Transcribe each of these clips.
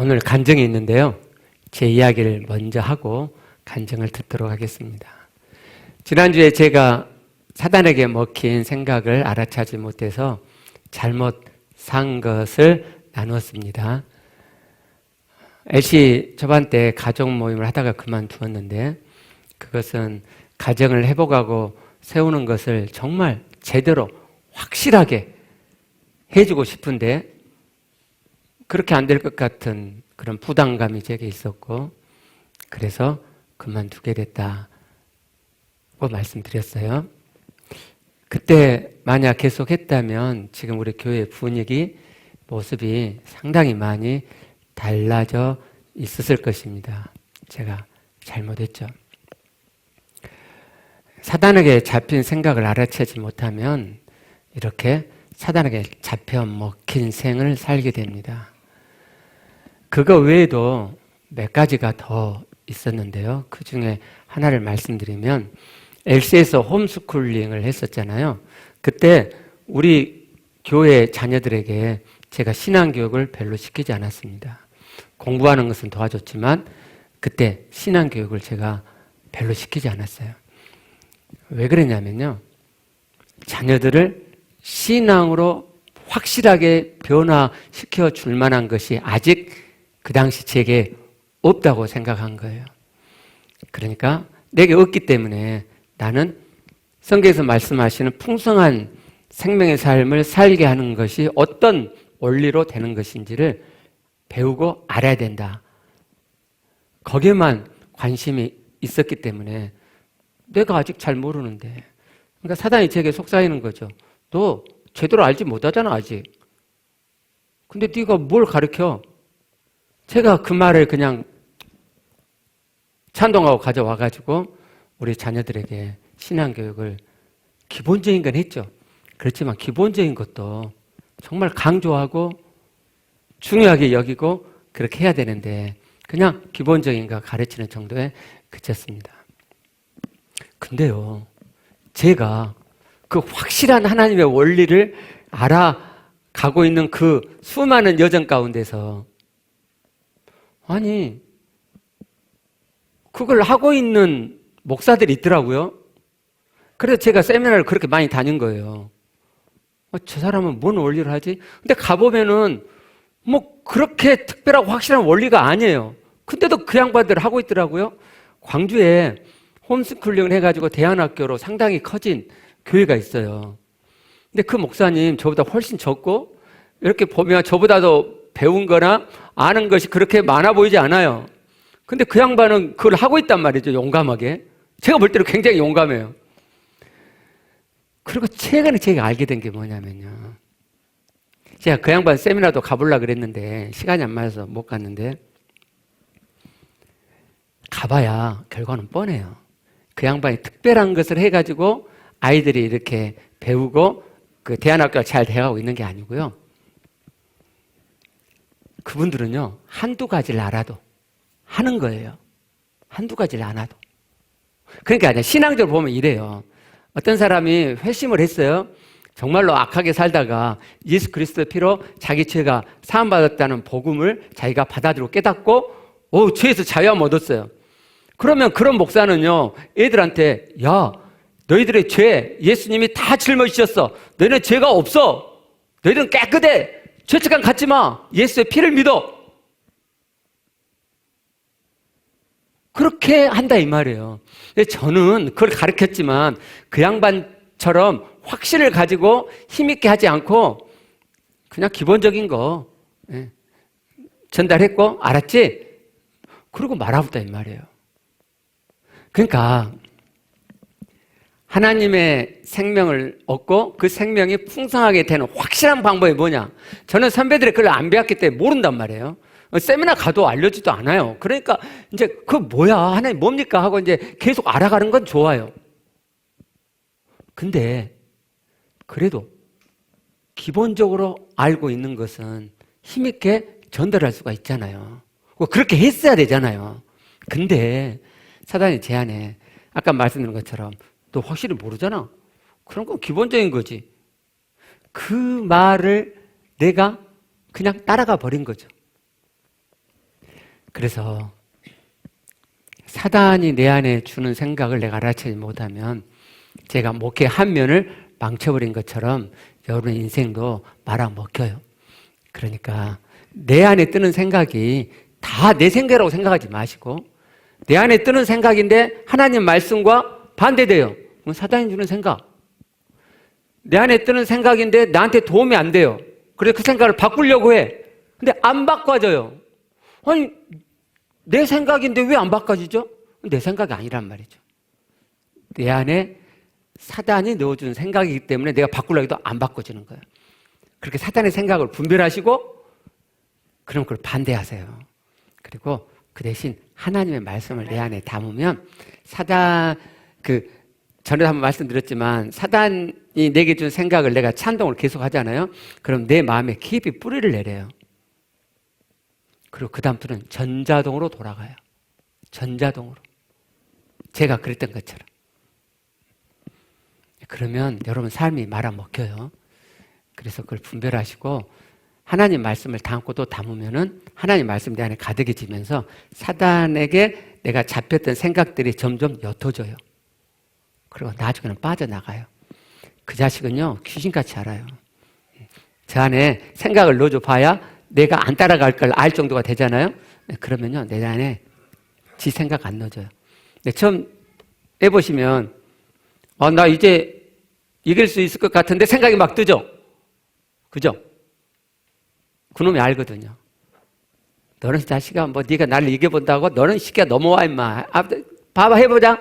오늘 간증이 있는데요. 제 이야기를 먼저 하고 간증을 듣도록 하겠습니다. 지난주에 제가 사단에게 먹힌 생각을 알아차지 못해서 잘못 산 것을 나누었습니다. LC 초반 때 가족 모임을 하다가 그만두었는데 그것은 가정을 회복하고 세우는 것을 정말 제대로 확실하게 해주고 싶은데 그렇게 안 될 것 같은 그런 부담감이 제게 있었고 그래서 그만두게 됐다고 말씀드렸어요. 그때 만약 계속했다면 지금 우리 교회 분위기, 모습이 상당히 많이 달라져 있었을 것입니다. 제가 잘못했죠. 사단에게 잡힌 생각을 알아채지 못하면 이렇게 사단에게 잡혀 먹힌 생을 살게 됩니다. 그거 외에도 몇 가지가 더 있었는데요. 그 중에 하나를 말씀드리면 LC에서 홈스쿨링을 했었잖아요. 그때 우리 교회 자녀들에게 제가 신앙교육을 별로 시키지 않았습니다. 공부하는 것은 도와줬지만 그때 신앙교육을 제가 별로 시키지 않았어요. 왜 그랬냐면요. 자녀들을 신앙으로 확실하게 변화시켜 줄 만한 것이 아직 그 당시 제게 없다고 생각한 거예요. 그러니까 내게 없기 때문에 나는 성경에서 말씀하시는 풍성한 생명의 삶을 살게 하는 것이 어떤 원리로 되는 것인지를 배우고 알아야 된다. 거기에만 관심이 있었기 때문에 내가 아직 잘 모르는데 그러니까 사단이 제게 속삭이는 거죠. 너 제대로 알지 못하잖아 아직. 근데 네가 뭘 가르쳐? 제가 그 말을 그냥 찬동하고 가져와가지고 우리 자녀들에게 신앙교육을 기본적인 건 했죠. 그렇지만 기본적인 것도 정말 강조하고 중요하게 여기고 그렇게 해야 되는데 그냥 기본적인 거 가르치는 정도에 그쳤습니다. 근데요, 제가 그 확실한 하나님의 원리를 알아가고 있는 그 수많은 여정 가운데서 아니 그걸 하고 있는 목사들이 있더라고요. 그래서 제가 세미나를 그렇게 많이 다닌 거예요. 저 사람은 뭔 원리를 하지? 근데 가보면은 뭐 그렇게 특별하고 확실한 원리가 아니에요. 근데도 그 양반들 하고 있더라고요. 광주에 홈스쿨링을 해가지고 대안학교로 상당히 커진 교회가 있어요. 근데 그 목사님 저보다 훨씬 적고 이렇게 보면 저보다도 배운 거나 아는 것이 그렇게 많아 보이지 않아요. 근데 그 양반은 그걸 하고 있단 말이죠. 용감하게. 제가 볼 때는 굉장히 용감해요. 그리고 최근에 제가 알게 된 게 뭐냐면요. 제가 그 양반 세미나도 가보려고 그랬는데 시간이 안 맞아서 못 갔는데 가봐야 결과는 뻔해요. 그 양반이 특별한 것을 해가지고 아이들이 이렇게 배우고 그 대안학교가 잘 돼가고 있는 게 아니고요. 그분들은요, 한두 가지를 알아도 하는 거예요. 한두 가지를 안 알아도. 그러니까 신앙적으로 보면 이래요. 어떤 사람이 회심을 했어요. 정말로 악하게 살다가 예수 그리스도의 피로 자기 죄가 사함받았다는 복음을 자기가 받아들이고 깨닫고 죄에서 자유함 얻었어요. 그러면 그런 목사는요, 애들한테 야, 너희들의 죄 예수님이 다 짊어지셨어. 너희는 죄가 없어. 너희들은 깨끗해. 죄책감 갖지 마. 예수의 피를 믿어. 그렇게 한다 이 말이에요. 저는 그걸 가르쳤지만 그 양반처럼 확신을 가지고 힘있게 하지 않고 그냥 기본적인 거 전달했고 알았지? 그러고 말아봤다 이 말이에요. 그러니까 하나님의 생명을 얻고 그 생명이 풍성하게 되는 확실한 방법이 뭐냐? 저는 선배들이 그걸 안 배웠기 때문에 모른단 말이에요. 세미나 가도 알려주지도 않아요. 그러니까 이제 그 뭐야? 하나님 뭡니까? 하고 이제 계속 알아가는 건 좋아요. 근데 그래도 기본적으로 알고 있는 것은 힘있게 전달할 수가 있잖아요. 그렇게 했어야 되잖아요. 근데 사단이 제안해. 아까 말씀드린 것처럼 너 확실히 모르잖아. 그런 건 기본적인 거지. 그 말을 내가 그냥 따라가 버린 거죠. 그래서 사단이 내 안에 주는 생각을 내가 알아채지 못하면 제가 목회 한 면을 망쳐버린 것처럼 여러분 인생도 말아먹혀요. 그러니까 내 안에 뜨는 생각이 다 내 생각이라고 생각하지 마시고 내 안에 뜨는 생각인데 하나님 말씀과 반대돼요. 그럼 사단이 주는 생각. 내 안에 뜨는 생각인데 나한테 도움이 안 돼요. 그래서 그 생각을 바꾸려고 해. 근데 안 바꿔져요. 아니 내 생각인데 왜 안 바꿔지죠? 내 생각이 아니란 말이죠. 내 안에 사단이 넣어준 생각이기 때문에 내가 바꾸려고 해도 안 바꿔지는 거예요. 그렇게 사단의 생각을 분별하시고 그럼 그걸 반대하세요. 그리고 그 대신 하나님의 말씀을 내 안에 담으면 전에 한번 말씀드렸지만 사단이 내게 준 생각을 내가 찬동을 계속 하잖아요. 그럼 내 마음에 깊이 뿌리를 내려요. 그리고 그 다음부터는 전자동으로 돌아가요. 전자동으로. 제가 그랬던 것처럼. 그러면 여러분 삶이 말아먹혀요. 그래서 그걸 분별하시고 하나님 말씀을 담고 또 담으면은 하나님 말씀 내 안에 가득해지면서 사단에게 내가 잡혔던 생각들이 점점 옅어져요. 그리고 나중에는 빠져나가요. 그 자식은요 귀신같이 알아요. 저 안에 생각을 넣어줘 봐야 내가 안 따라갈 걸 알 정도가 되잖아요. 그러면요 내 안에 지 생각 안 넣어줘요. 처음 해보시면 나 이제 이길 수 있을 것 같은데 생각이 막 뜨죠? 그죠? 그놈이 알거든요. 너는 자식아 뭐 네가 나를 이겨본다고? 너는 시기야 넘어와 임마. 봐봐 해보자.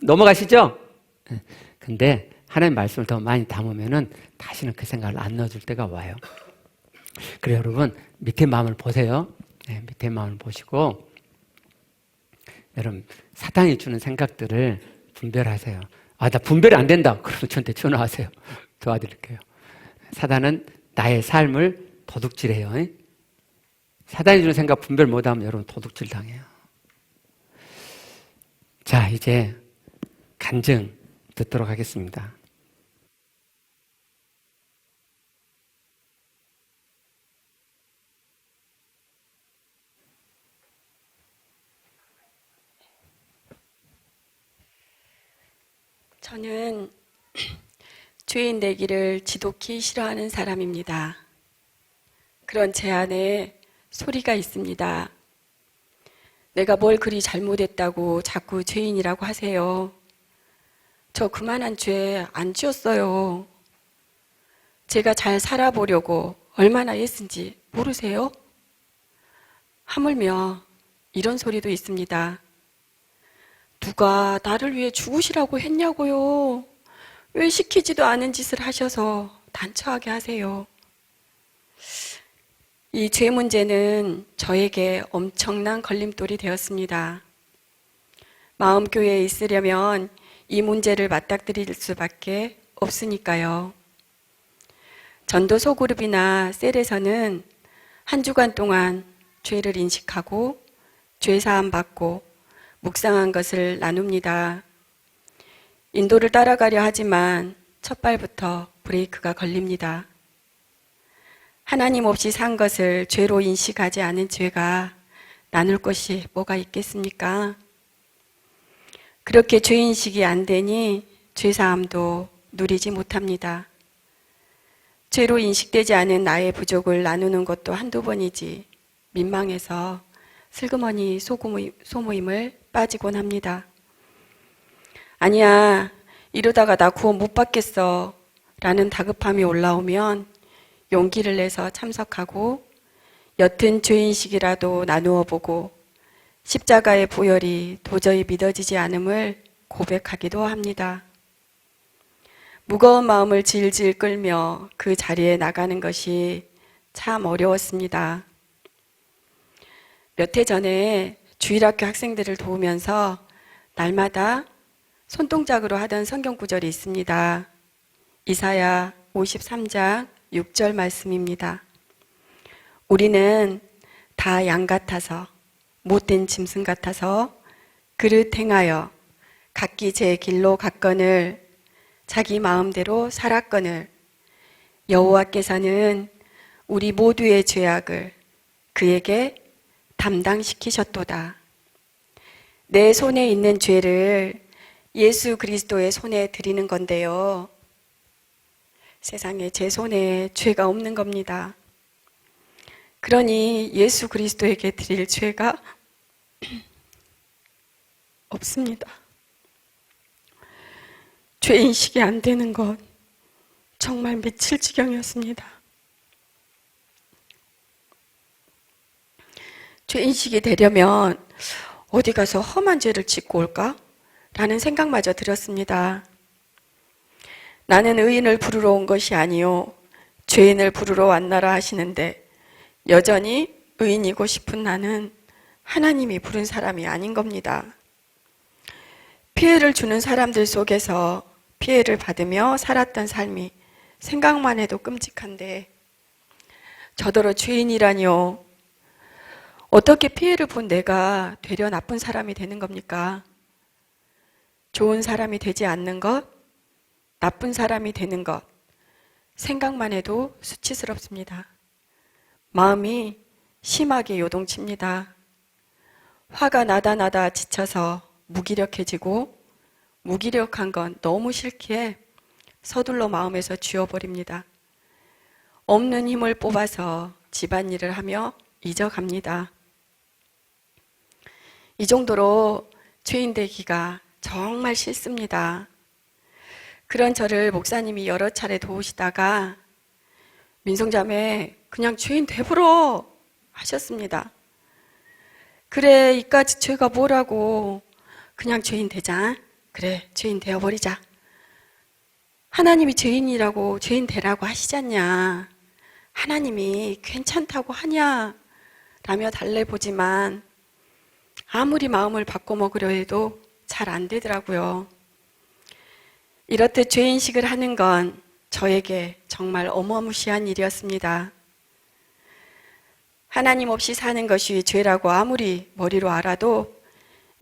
넘어가시죠? 근데 하나님 말씀을 더 많이 담으면은 다시는 그 생각을 안 넣어줄 때가 와요. 그래요 여러분 밑에 마음을 보세요. 밑에 마음을 보시고 여러분 사탄이 주는 생각들을 분별하세요. 나 분별이 안 된다. 그러면 저한테 전화하세요. 도와드릴게요. 사단은 나의 삶을 도둑질해요. 사단이 주는 생각 분별 못하면 여러분 도둑질 당해요. 자, 이제 간증 듣도록 하겠습니다. 저는 죄인 되기를 지독히 싫어하는 사람입니다. 그런 제 안에 소리가 있습니다. 내가 뭘 그리 잘못했다고 자꾸 죄인이라고 하세요. 저 그만한 죄 안 지었어요. 제가 잘 살아보려고 얼마나 애쓴지 모르세요? 하물며 이런 소리도 있습니다. 누가 나를 위해 죽으시라고 했냐고요? 왜 시키지도 않은 짓을 하셔서 단처하게 하세요? 이 죄 문제는 저에게 엄청난 걸림돌이 되었습니다. 마음교회에 있으려면 이 문제를 맞닥뜨릴 수밖에 없으니까요. 전도 소그룹이나 셀에서는 한 주간 동안 죄를 인식하고 죄사함 받고 묵상한 것을 나눕니다. 인도를 따라가려 하지만 첫 발부터 브레이크가 걸립니다. 하나님 없이 산 것을 죄로 인식하지 않은 죄가 나눌 것이 뭐가 있겠습니까? 그렇게 죄인식이 안 되니 죄사함도 누리지 못합니다. 죄로 인식되지 않은 나의 부족을 나누는 것도 한두 번이지 민망해서 슬그머니 소모임을 빠지곤 합니다. 아니야, 이러다가 나 구원 못 받겠어 라는 다급함이 올라오면 용기를 내서 참석하고 옅은 죄인식이라도 나누어 보고 십자가의 보혈이 도저히 믿어지지 않음을 고백하기도 합니다. 무거운 마음을 질질 끌며 그 자리에 나가는 것이 참 어려웠습니다. 몇 해 전에 주일학교 학생들을 도우면서 날마다 손동작으로 하던 성경 구절이 있습니다. 이사야 53장 6절 말씀입니다. 우리는 다 양 같아서 못된 짐승 같아서 그릇 행하여 각기 제 길로 갔거늘 자기 마음대로 살았거늘 여호와께서는 우리 모두의 죄악을 그에게 다 담당시키셨도다. 내 손에 있는 죄를 예수 그리스도의 손에 드리는 건데요. 세상에 제 손에 죄가 없는 겁니다. 그러니 예수 그리스도에게 드릴 죄가 없습니다. 죄인식이 안 되는 것 정말 미칠 지경이었습니다. 죄인식이 되려면 어디 가서 험한 죄를 짓고 올까? 라는 생각마저 들었습니다. 나는 의인을 부르러 온 것이 아니요 죄인을 부르러 왔나라 하시는데 여전히 의인이고 싶은 나는 하나님이 부른 사람이 아닌 겁니다. 피해를 주는 사람들 속에서 피해를 받으며 살았던 삶이 생각만 해도 끔찍한데 저더러 죄인이라니요. 어떻게 피해를 본 내가 되려 나쁜 사람이 되는 겁니까? 좋은 사람이 되지 않는 것, 나쁜 사람이 되는 것, 생각만 해도 수치스럽습니다. 마음이 심하게 요동칩니다. 화가 나다 지쳐서 무기력해지고 무기력한 건 너무 싫기에 서둘러 마음에서 지워버립니다. 없는 힘을 뽑아서 집안일을 하며 잊어갑니다. 이 정도로 죄인 되기가 정말 싫습니다. 그런 저를 목사님이 여러 차례 도우시다가 민성자매 그냥 죄인 돼버려 하셨습니다. 그래 이까지 죄가 뭐라고 그냥 죄인 되자. 그래 죄인 되어버리자. 하나님이 죄인이라고 죄인 되라고 하시잖냐. 하나님이 괜찮다고 하냐 라며 달래보지만 아무리 마음을 바꿔먹으려 해도 잘 안 되더라고요. 이렇듯 죄인식을 하는 건 저에게 정말 어마무시한 일이었습니다. 하나님 없이 사는 것이 죄라고 아무리 머리로 알아도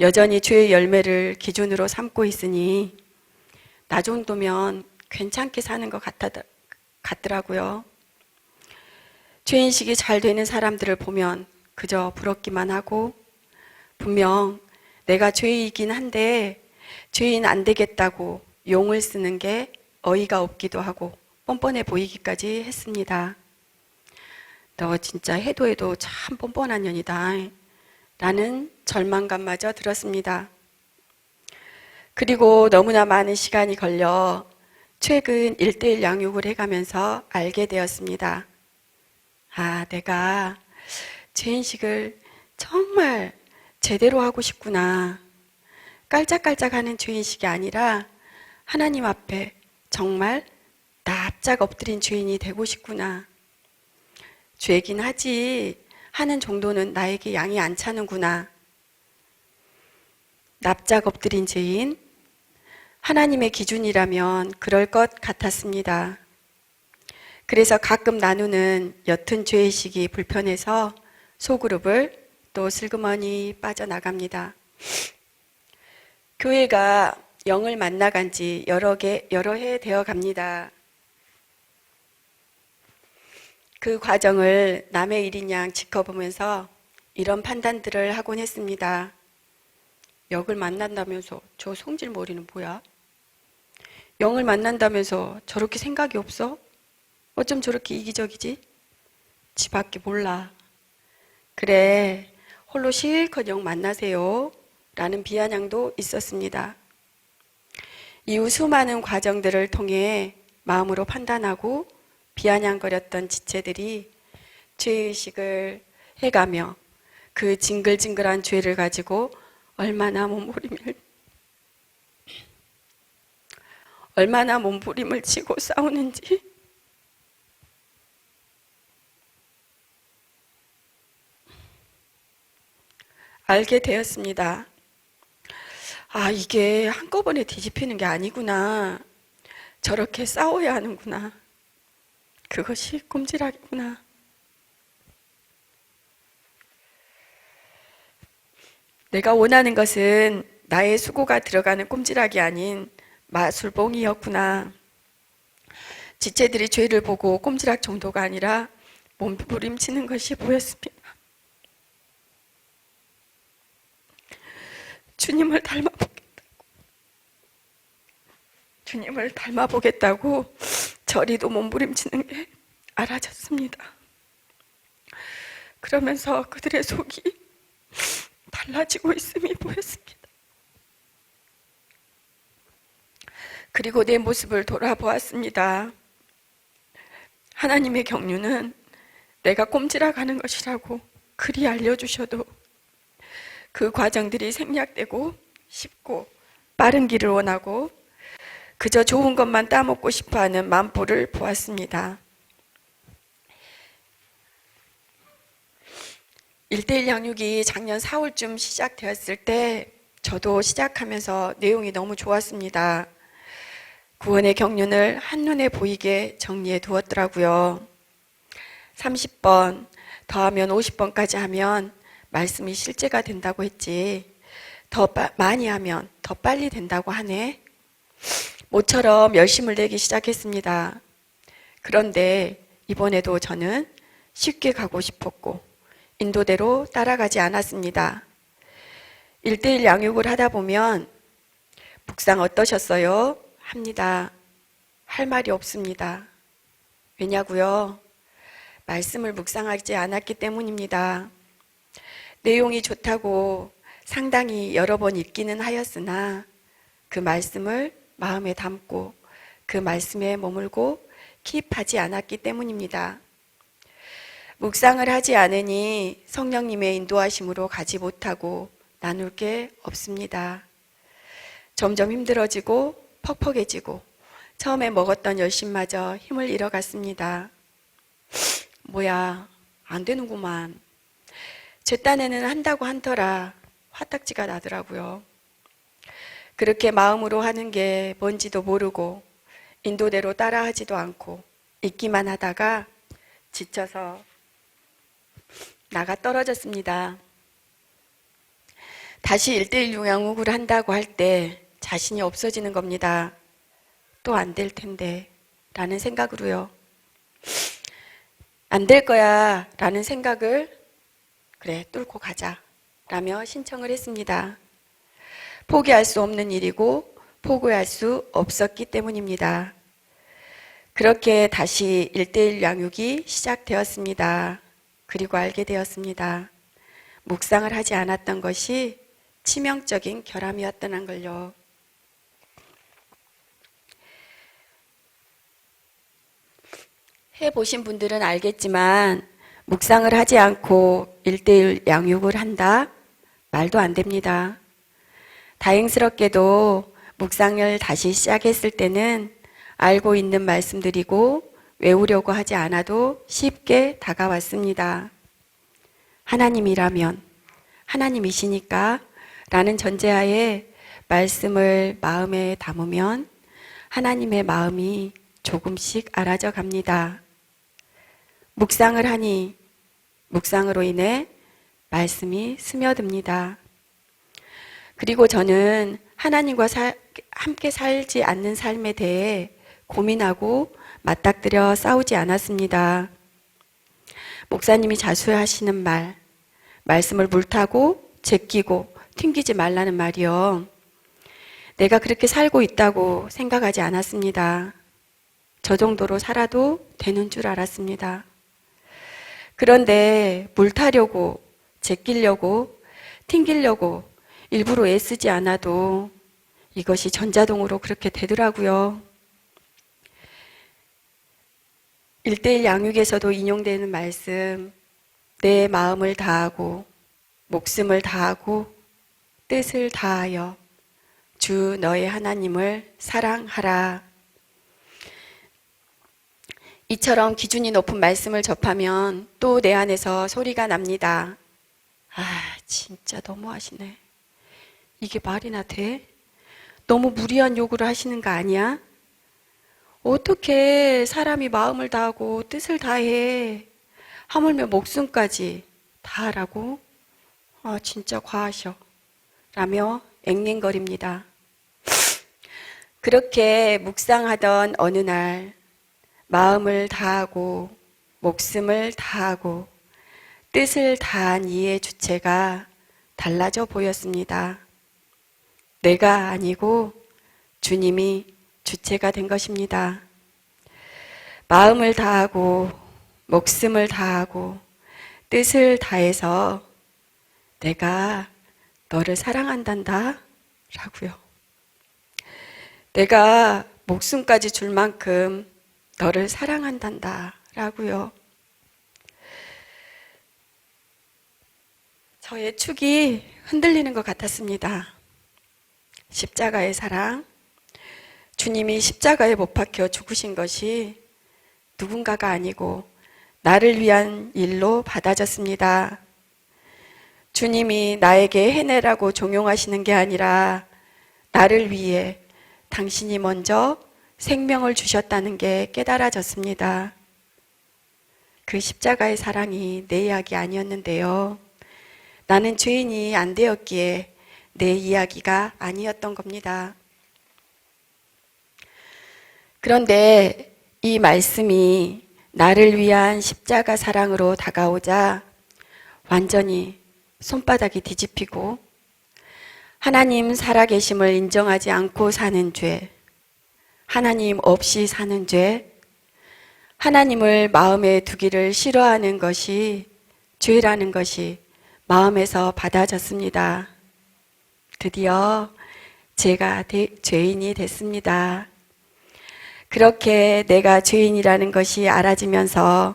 여전히 죄의 열매를 기준으로 삼고 있으니 나 정도면 괜찮게 사는 것 같더라고요. 죄인식이 잘 되는 사람들을 보면 그저 부럽기만 하고 분명 내가 죄이긴 한데 죄인 안 되겠다고 용을 쓰는 게 어이가 없기도 하고 뻔뻔해 보이기까지 했습니다. 너 진짜 해도 참 뻔뻔한 년이다 라는 절망감마저 들었습니다. 그리고 너무나 많은 시간이 걸려 최근 1:1 양육을 해가면서 알게 되었습니다. 아, 내가 죄인식을 정말 제대로 하고 싶구나. 깔짝깔짝하는 죄인식이 아니라 하나님 앞에 정말 납작 엎드린 죄인이 되고 싶구나. 죄긴 하지 하는 정도는 나에게 양이 안 차는구나. 납작 엎드린 죄인, 하나님의 기준이라면 그럴 것 같았습니다. 그래서 가끔 나누는 옅은 죄의식이 불편해서 소그룹을 또 슬그머니 빠져나갑니다. 교회가 영을 만나간 지 여러 해 되어 갑니다. 그 과정을 남의 일인 양 지켜보면서 이런 판단들을 하곤 했습니다. 영을 만난다면서 저 성질머리는 뭐야? 영을 만난다면서 저렇게 생각이 없어? 어쩜 저렇게 이기적이지? 지밖에 몰라. 그래, 홀로 실컷 영 만나세요. 라는 비아냥도 있었습니다. 이후 수많은 과정들을 통해 마음으로 판단하고 비아냥거렸던 지체들이 죄의식을 해가며 그 징글징글한 죄를 가지고 얼마나 몸부림을 치고 싸우는지 알게 되었습니다. 아, 이게 한꺼번에 뒤집히는 게 아니구나. 저렇게 싸워야 하는구나. 그것이 꼼지락이구나. 내가 원하는 것은 나의 수고가 들어가는 꼼지락이 아닌 마술봉이었구나. 지체들이 죄를 보고 꼼지락 정도가 아니라 몸부림치는 것이 보였습니다. 주님을 닮아보겠다고 저리도 몸부림치는 게 알아졌습니다. 그러면서 그들의 속이 달라지고 있음이 보였습니다. 그리고 내 모습을 돌아보았습니다. 하나님의 경륜은 내가 꼼지락하는 것이라고 그리 알려주셔도 그 과정들이 생략되고 쉽고 빠른 길을 원하고 그저 좋은 것만 따먹고 싶어하는 만포를 보았습니다. 1:1 양육이 작년 4월쯤 시작되었을 때 저도 시작하면서 내용이 너무 좋았습니다. 구원의 경륜을 한눈에 보이게 정리해 두었더라고요. 30번 더하면 50번까지 하면 말씀이 실제가 된다고 했지, 더 많이 하면 더 빨리 된다고 하네. 모처럼 열심을 내기 시작했습니다. 그런데 이번에도 저는 쉽게 가고 싶었고 인도대로 따라가지 않았습니다. 1:1 양육을 하다 보면 묵상 어떠셨어요? 합니다. 할 말이 없습니다. 왜냐고요? 말씀을 묵상하지 않았기 때문입니다. 내용이 좋다고 상당히 여러 번 읽기는 하였으나 그 말씀을 마음에 담고 그 말씀에 머물고 기입하지 않았기 때문입니다. 묵상을 하지 않으니 성령님의 인도하심으로 가지 못하고 나눌 게 없습니다. 점점 힘들어지고 퍽퍽해지고 처음에 먹었던 열심마저 힘을 잃어갔습니다. 뭐야, 안 되는구만. 제 딴에는 한다고 한터라 화딱지가 나더라고요. 그렇게 마음으로 하는 게 뭔지도 모르고 인도대로 따라하지도 않고 있기만 하다가 지쳐서 나가 떨어졌습니다. 다시 1:1 양육을 한다고 할 때 자신이 없어지는 겁니다. 또 안 될 텐데 라는 생각으로요. 안 될 거야 라는 생각을 그래 뚫고 가자 라며 신청을 했습니다. 포기할 수 없는 일이고 포기할 수 없었기 때문입니다. 그렇게 다시 1:1 양육이 시작되었습니다. 그리고 알게 되었습니다. 묵상을 하지 않았던 것이 치명적인 결함이었다는 걸요. 해보신 분들은 알겠지만 묵상을 하지 않고 1:1 양육을 한다? 말도 안 됩니다. 다행스럽게도 묵상을 다시 시작했을 때는 알고 있는 말씀들이고 외우려고 하지 않아도 쉽게 다가왔습니다. 하나님이라면, 하나님이시니까 라는 전제하에 말씀을 마음에 담으면 하나님의 마음이 조금씩 알아져 갑니다. 묵상을 하니 묵상으로 인해 말씀이 스며듭니다. 그리고 저는 하나님과 함께 살지 않는 삶에 대해 고민하고 맞닥뜨려 싸우지 않았습니다. 목사님이 자주 하시는 말씀을 물타고 제끼고 튕기지 말라는 말이요. 내가 그렇게 살고 있다고 생각하지 않았습니다. 저 정도로 살아도 되는 줄 알았습니다. 그런데 물타려고, 제끼려고, 튕기려고 일부러 애쓰지 않아도 이것이 전자동으로 그렇게 되더라고요. 1:1 양육에서도 인용되는 말씀, 내 마음을 다하고 목숨을 다하고 뜻을 다하여 주 너의 하나님을 사랑하라. 이처럼 기준이 높은 말씀을 접하면 또 내 안에서 소리가 납니다. 아, 진짜 너무하시네. 이게 말이나 돼? 너무 무리한 요구를 하시는 거 아니야? 어떻게 사람이 마음을 다하고 뜻을 다해? 하물며 목숨까지 다하라고? 아, 진짜 과하셔. 라며 앵앵거립니다. 그렇게 묵상하던 어느 날 마음을 다하고 목숨을 다하고 뜻을 다한 이의 주체가 달라져 보였습니다. 내가 아니고 주님이 주체가 된 것입니다. 마음을 다하고 목숨을 다하고 뜻을 다해서 내가 너를 사랑한단다 라고요. 내가 목숨까지 줄 만큼 너를 사랑한단다 라고요. 저의 축이 흔들리는 것 같았습니다. 십자가의 사랑, 주님이 십자가에 못 박혀 죽으신 것이 누군가가 아니고 나를 위한 일로 받아졌습니다. 주님이 나에게 해내라고 종용하시는 게 아니라 나를 위해 당신이 먼저 생명을 주셨다는 게 깨달아졌습니다. 그 십자가의 사랑이 내 이야기 아니었는데요. 나는 죄인이 안 되었기에 내 이야기가 아니었던 겁니다. 그런데 이 말씀이 나를 위한 십자가 사랑으로 다가오자 완전히 손바닥이 뒤집히고 하나님 살아계심을 인정하지 않고 사는 죄, 하나님 없이 사는 죄, 하나님을 마음에 두기를 싫어하는 것이 죄라는 것이 마음에서 받아졌습니다. 드디어 제가 죄인이 됐습니다. 그렇게 내가 죄인이라는 것이 알아지면서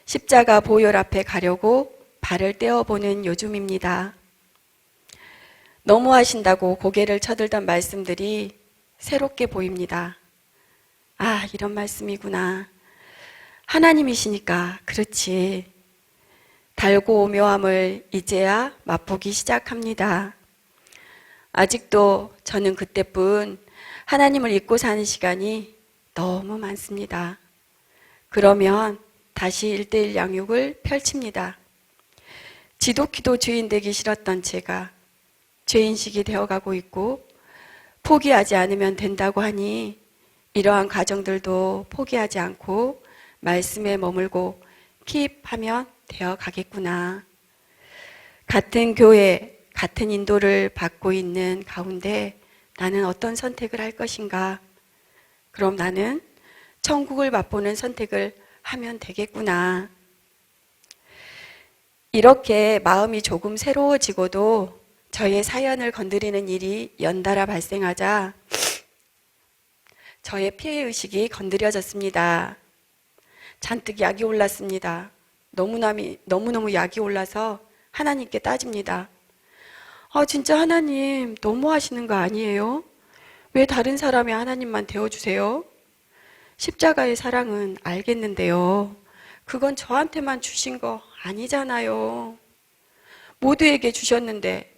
십자가 보혈 앞에 가려고 발을 떼어보는 요즘입니다. 너무하신다고 고개를 쳐들던 말씀들이 새롭게 보입니다. 아, 이런 말씀이구나. 하나님이시니까 그렇지. 달고 오묘함을 이제야 맛보기 시작합니다. 아직도 저는 그때뿐 하나님을 잊고 사는 시간이 너무 많습니다. 그러면 다시 1:1 양육을 펼칩니다. 지독히도 죄인 되기 싫었던 제가 죄인식이 되어가고 있고 포기하지 않으면 된다고 하니 이러한 가정들도 포기하지 않고 말씀에 머물고 킵하면 되어 가겠구나. 같은 교회, 같은 인도를 받고 있는 가운데 나는 어떤 선택을 할 것인가? 그럼 나는 천국을 맛보는 선택을 하면 되겠구나. 이렇게 마음이 조금 새로워지고도 저의 사연을 건드리는 일이 연달아 발생하자 저의 피해의식이 건드려졌습니다. 잔뜩 약이 올랐습니다. 너무너무 약이 올라서 하나님께 따집니다. 진짜 하나님 너무하시는 거 아니에요? 왜 다른 사람이 하나님만 되어주세요? 십자가의 사랑은 알겠는데요. 그건 저한테만 주신 거 아니잖아요. 모두에게 주셨는데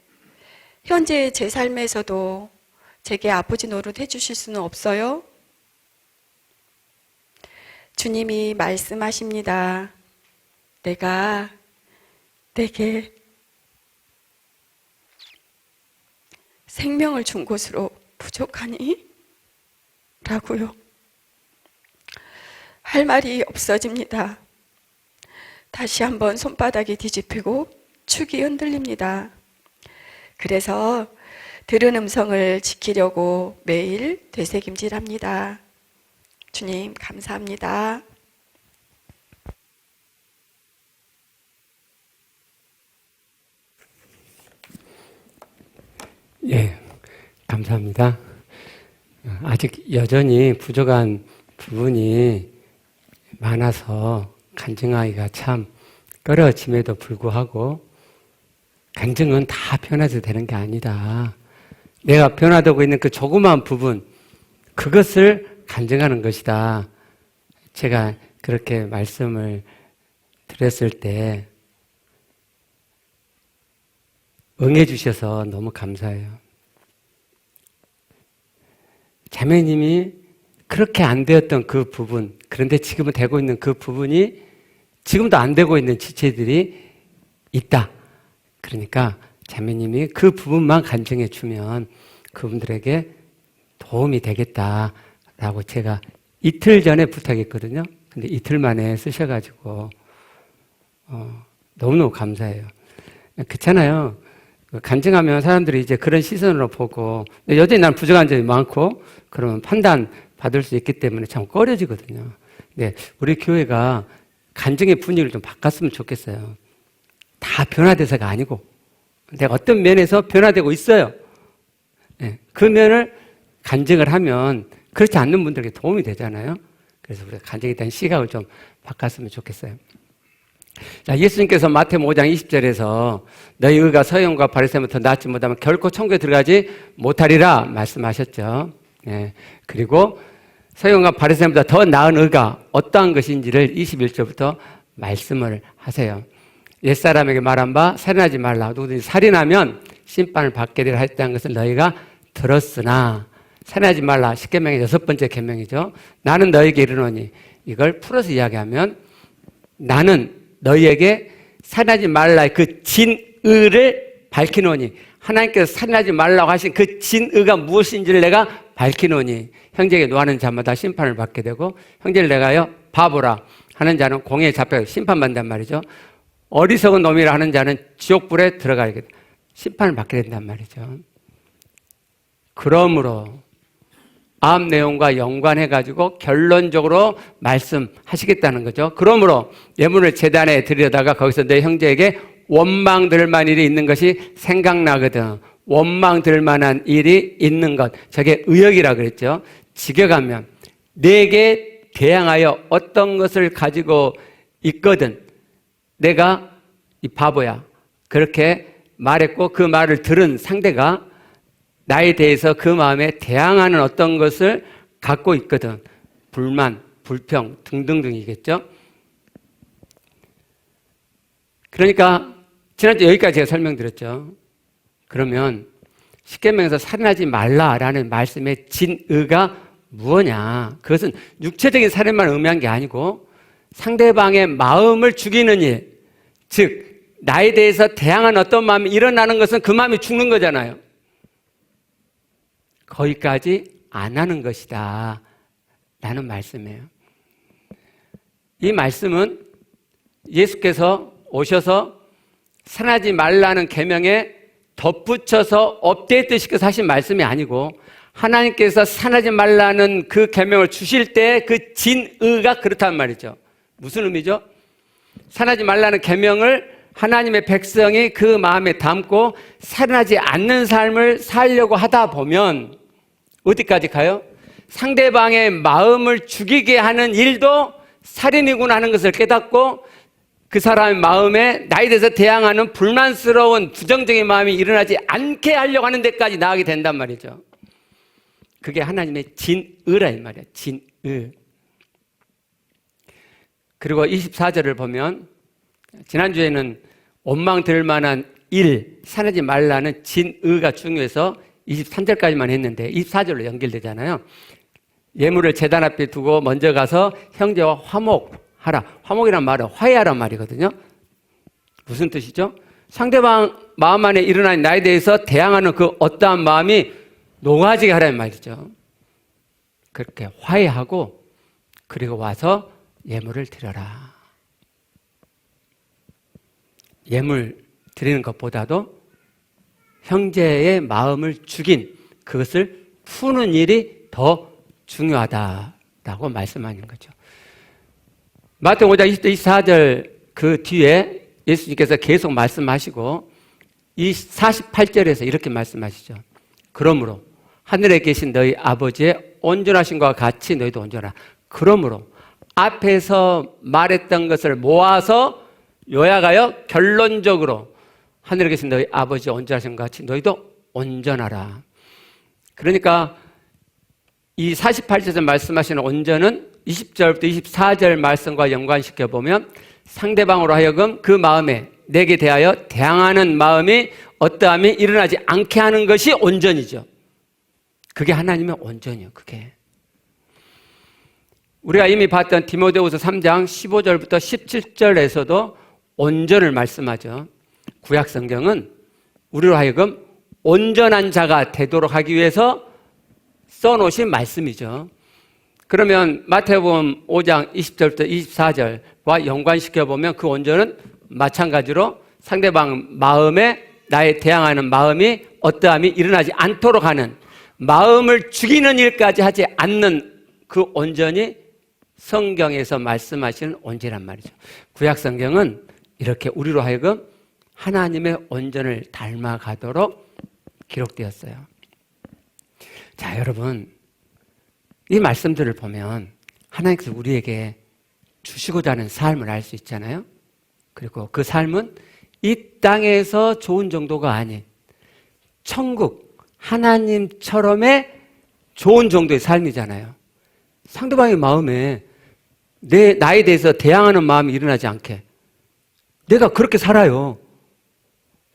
현재 제 삶에서도 제게 아버지 노릇 해주실 수는 없어요? 주님이 말씀하십니다. 내가 내게 생명을 준 것으로 부족하니? 라고요. 할 말이 없어집니다. 다시 한번 손바닥이 뒤집히고 축이 흔들립니다. 그래서 들은 음성을 지키려고 매일 되새김질합니다. 주님 감사합니다. 예, 감사합니다. 아직 여전히 부족한 부분이 많아서 간증하기가 참 꺼려짐에도 불구하고 간증은 다 변화도 되는 게 아니다. 내가 변화되고 있는 그 조그마한 부분, 그것을 간증하는 것이다. 제가 그렇게 말씀을 드렸을 때 응해 주셔서 너무 감사해요. 자매님이 그렇게 안 되었던 그 부분, 그런데 지금은 되고 있는 그 부분이 지금도 안 되고 있는 지체들이 있다. 그러니까 자매님이 그 부분만 간증해 주면 그분들에게 도움이 되겠다라고 제가 이틀 전에 부탁했거든요. 근데 이틀 만에 쓰셔가지고 너무너무 감사해요. 그렇잖아요. 간증하면 사람들이 이제 그런 시선으로 보고, 여전히 난 부족한 점이 많고, 그러면 판단 받을 수 있기 때문에 참 꺼려지거든요. 근데 우리 교회가 간증의 분위기를 좀 바꿨으면 좋겠어요. 다 변화돼서가 아니고, 내가 어떤 면에서 변화되고 있어요. 그 면을 간증을 하면 그렇지 않는 분들에게 도움이 되잖아요. 그래서 우리가 간증에 대한 시각을 좀 바꿨으면 좋겠어요. 자, 예수님께서 마태복음 5장 20절에서 너희 의가 서형과 바리새인보다 낫지 못하면 결코 천국에 들어가지 못하리라 말씀하셨죠. 그리고 서형과 바리새인보다 더 나은 의가 어떠한 것인지를 21절부터 말씀을 하세요. 옛사람에게 말한 바 살인하지 말라. 누구든지 살인하면 심판을 받게 되리라 했다는 것을 너희가 들었으나 살인하지 말라. 10계명의 6번째 계명이죠. 나는 너희에게 이르노니, 이걸 풀어서 이야기하면 나는 너희에게 살인하지 말라의 그 진의를 밝히노니, 하나님께서 살인하지 말라고 하신 그 진의가 무엇인지를 내가 밝히노니, 형제에게 노하는 자마다 심판을 받게 되고 형제를 내가요 바보라 하는 자는 공회에 잡혀 심판받는단 말이죠. 어리석은 놈이라 하는 자는 지옥불에 들어가게 심판을 받게 된단 말이죠. 그러므로 앞 내용과 연관해가지고 결론적으로 말씀하시겠다는 거죠. 그러므로 예물을 제단에 드리려다가 거기서 내 형제에게 원망 들 만한 일이 있는 것이 생각나거든. 원망 들 만한 일이 있는 것. 저게 의역이라 그랬죠. 직역하면 내게 대항하여 어떤 것을 가지고 있거든. 내가 이 바보야. 그렇게 말했고 그 말을 들은 상대가 나에 대해서 그 마음에 대항하는 어떤 것을 갖고 있거든. 불만, 불평 등등등이겠죠. 그러니까 지난주 여기까지 제가 설명드렸죠. 그러면 십계명에서 살인하지 말라라는 말씀의 진의가 무엇냐? 그것은 육체적인 살인만 의미한 게 아니고 상대방의 마음을 죽이는 일, 즉 나에 대해서 대항하는 어떤 마음이 일어나는 것은 그 마음이 죽는 거잖아요. 거기까지 안 하는 것이다 라는 말씀이에요. 이 말씀은 예수께서 오셔서 살인하지 말라는 계명에 덧붙여서 업데이트 시켜서 하신 말씀이 아니고 하나님께서 살인하지 말라는 그 계명을 주실 때 그 진의가 그렇단 말이죠. 무슨 의미죠? 살인하지 말라는 계명을 하나님의 백성이 그 마음에 담고 살인하지 않는 삶을 살려고 하다 보면 어디까지 가요? 상대방의 마음을 죽이게 하는 일도 살인이구나 하는 것을 깨닫고 그 사람의 마음에 나에 대해서 대항하는 불만스러운 부정적인 마음이 일어나지 않게 하려고 하는 데까지 나가게 된단 말이죠. 그게 하나님의 진의라 이 말이야. 진의. 그리고 24절을 보면 지난주에는 원망 들 만한 일, 살인하지 말라는 진의가 중요해서 23절까지만 했는데 24절로 연결되잖아요. 예물을 제단 앞에 두고 먼저 가서 형제와 화목하라. 화목이란 말은 화해하란 말이거든요. 무슨 뜻이죠? 상대방 마음 안에 일어난 나에 대해서 대항하는 그 어떠한 마음이 녹아지게 하라는 말이죠. 그렇게 화해하고 그리고 와서 예물을 드려라. 예물 드리는 것보다도 형제의 마음을 죽인 그것을 푸는 일이 더 중요하다라고 말씀하는 거죠. 마태복음 5장 20절 24절 그 뒤에 예수님께서 계속 말씀하시고 이 48절에서 이렇게 말씀하시죠. 그러므로 하늘에 계신 너희 아버지의 온전하신 것과 같이 너희도 온전하라. 그러므로 앞에서 말했던 것을 모아서 요약하여 결론적으로 하늘에 계신 너희 아버지 온전하신 것 같이 너희도 온전하라. 그러니까 이 48절에서 말씀하시는 온전은 20절부터 24절 말씀과 연관시켜 보면 상대방으로 하여금 그 마음에 내게 대하여 대항하는 마음이 어떠함이 일어나지 않게 하는 것이 온전이죠. 그게 하나님의 온전이요. 그게 우리가 이미 봤던 디모데후서 3장 15절부터 17절에서도 온전을 말씀하죠. 구약 성경은 우리로 하여금 온전한 자가 되도록 하기 위해서 써놓으신 말씀이죠. 그러면 마태복음 5장 20절부터 24절과 연관시켜 보면 그 온전은 마찬가지로 상대방 마음에 나에 대항하는 마음이 어떠함이 일어나지 않도록 하는, 마음을 죽이는 일까지 하지 않는 그 온전이 성경에서 말씀하시는 온전이란 말이죠. 구약 성경은 이렇게 우리로 하여금 하나님의 온전을 닮아가도록 기록되었어요. 자, 여러분, 이 말씀들을 보면 하나님께서 우리에게 주시고자 하는 삶을 알 수 있잖아요. 그리고 그 삶은 이 땅에서 좋은 정도가 아닌 천국, 하나님처럼의 좋은 정도의 삶이잖아요. 상대방의 마음에 나에 대해서 대항하는 마음이 일어나지 않게 내가 그렇게 살아요.